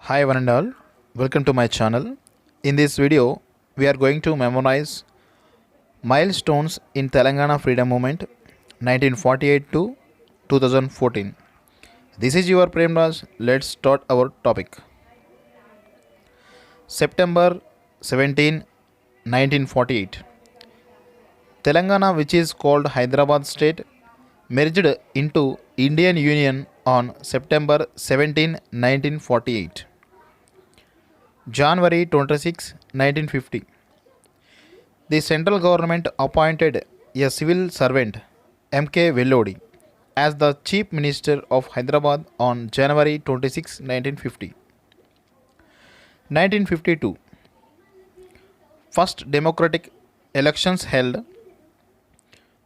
Hi one and all, welcome to my channel. In this video, we are going to memorize milestones in Telangana Freedom Movement 1948 to 2014. This is your Premraj. Let's start our topic. September 17, 1948. Telangana, which is called Hyderabad state, merged into Indian Union on September 17, 1948. January 26, 1950. The central government appointed a civil servant, M.K. Vellodi, as the Chief Minister of Hyderabad on January 26, 1950. 1952. First democratic elections held.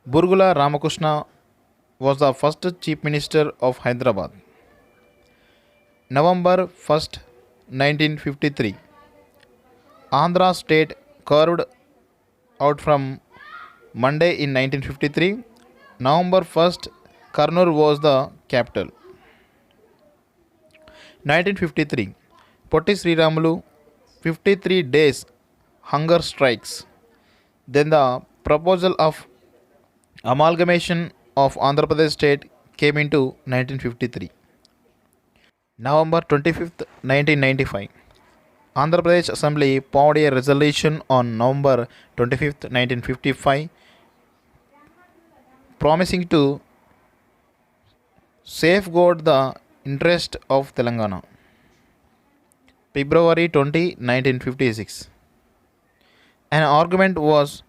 Burgula Ramakrishna was the first Chief Minister of Hyderabad. November 1st, 1953. Andhra state carved out from Monday in 1953. November 1st, Kurnool was the capital. 1953. Potti Sriramulu, 53 days hunger strikes. Then the proposal of amalgamation of Andhra Pradesh state came into 1953. November 25th, 1995. Andhra Pradesh Assembly passed a resolution on November 25th, 1955 promising to safeguard the interest of Telangana. February 20, 1956. An argument was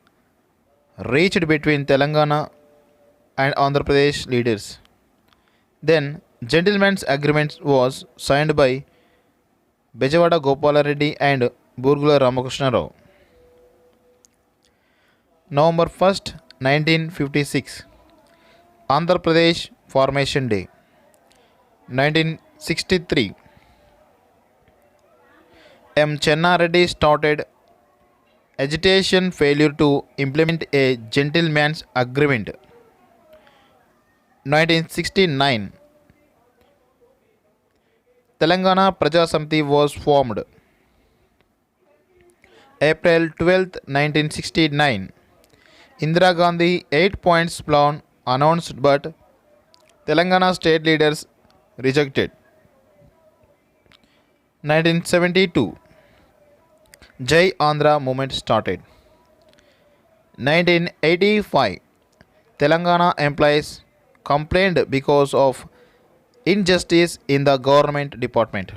reached between Telangana and Andhra Pradesh leaders. Then, gentleman's agreement was signed by Bejawada Gopala Reddy and Burgula Ramakrishna Rao. November 1st, 1956. Andhra Pradesh Formation Day. 1963. M. Chenna Reddy started agitation failure to implement a gentleman's agreement. 1969. Telangana Praja Samiti was formed. April 12, 1969. Indira Gandhi 8 points plan announced but Telangana state leaders rejected. 1972. Jai Andhra movement started. 1985. Telangana employees complained because of injustice in the government department.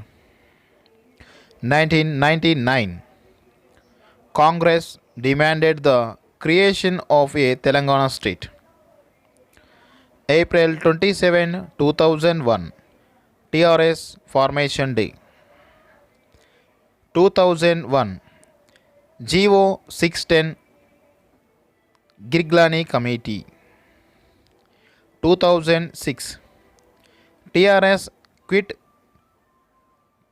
1999. Congress demanded the creation of a Telangana state. April 27, 2001. TRS Formation Day. 2001. GO 610 Girglani Committee. 2006. TRS quit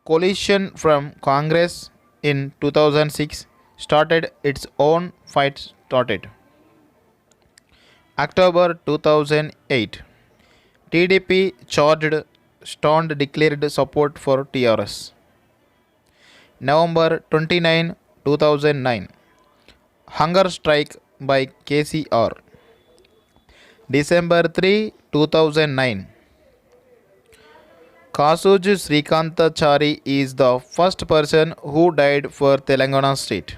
coalition from Congress in 2006, started its own fight started. October 2008. TDP charged Stand declared support for TRS. November 29, 2009. Hunger strike by KCR. December 3, 2009. Kasuj Srikantachari is the first person who died for Telangana state.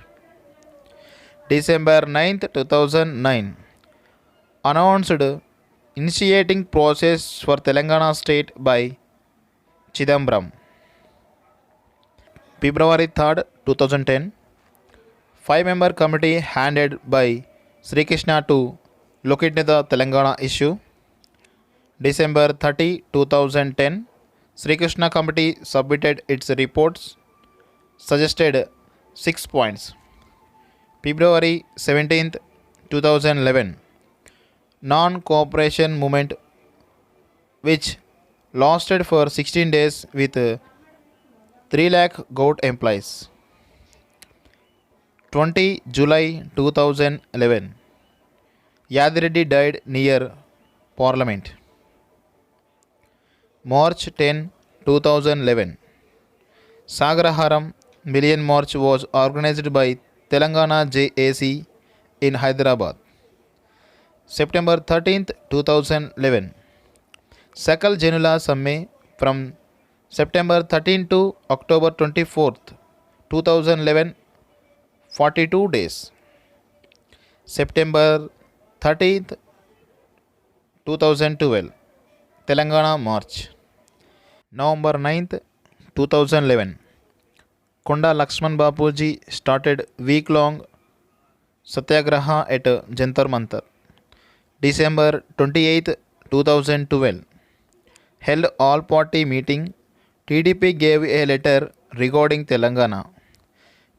December 9th, 2009. Announced initiating process for Telangana state by Chidambaram. February 3rd, 2010. 5-member committee handed by Sri Krishna to look into the Telangana issue. December 30, 2010. Sri Krishna committee submitted its reports, suggested 6 points. February 17th, 2011. Non-cooperation movement which lasted for 16 days with 3 lakh goat employees. 20 July 2011. Yadireddy died near Parliament. March 10, 2011. Sagaraharam Million March was organized by Telangana JAC in Hyderabad. September 13th, 2011. Sakal Janula Samme from September 13 to October 24th, 2011, 42 days. September 30th, 2012, Telangana March. November 9th, 2011, Konda Lakshman Bapuji started week-long Satyagraha at Jantar Mantar. December 28th, 2012, held all-party meeting. TDP gave a letter regarding Telangana.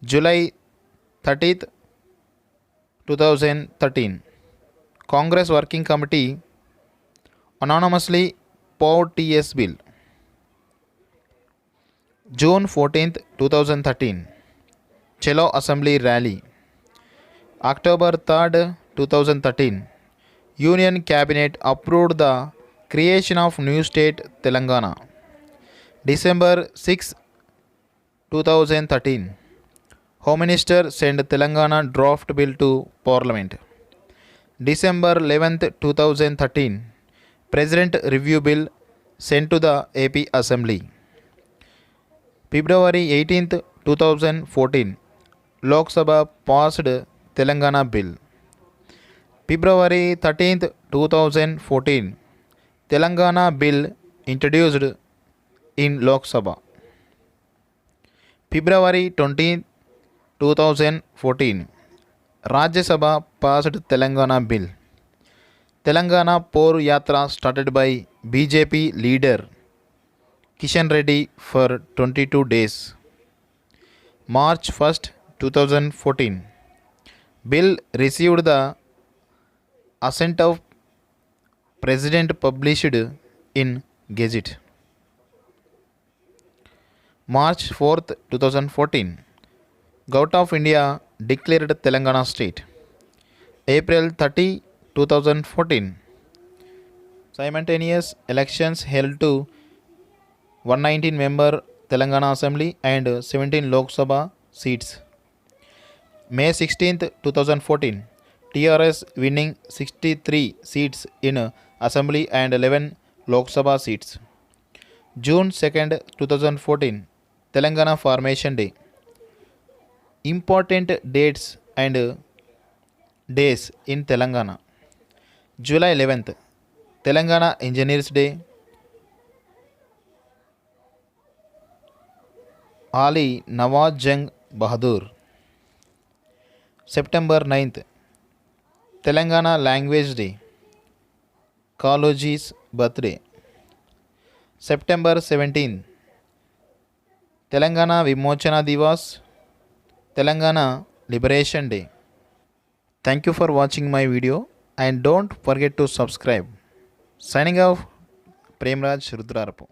July 30th, 2013, Congress Working Committee anonymously poured TS Bill. June 14th, 2013, Chelo Assembly Rally. October 3rd, 2013, Union Cabinet approved the creation of new state Telangana. December 6, 2013, Home Minister sent Telangana draft bill to Parliament. December 11th, 2013, President review bill sent to the AP Assembly. February 18th, 2014, Lok Sabha passed Telangana bill. February 13th, 2014, Telangana bill introduced in Lok Sabha. February 20th, 2014, Rajya Sabha passed Telangana bill. Telangana Por Yatra started by BJP leader Kishan Reddy for 22 days. March 1st, 2014, bill received the assent of President published in Gazette. March 4th, 2014, Government of India declared Telangana state. April 30, 2014, simultaneous elections held to 119-member Telangana Assembly and 17 Lok Sabha seats. May 16th, 2014, TRS winning 63 seats in Assembly and 11 Lok Sabha seats. June 2nd, 2014, Telangana Formation Day. Important dates and days in Telangana. July 11th, Telangana Engineers Day. Ali Nawaz Jung Bahadur. September 9th, Telangana Language Day. Kaloji's birthday. September 17th, Telangana Vimochana Divas, Telangana Liberation Day. Thank you for watching my video and don't forget to subscribe. Signing off, Premraj Rudrarapu.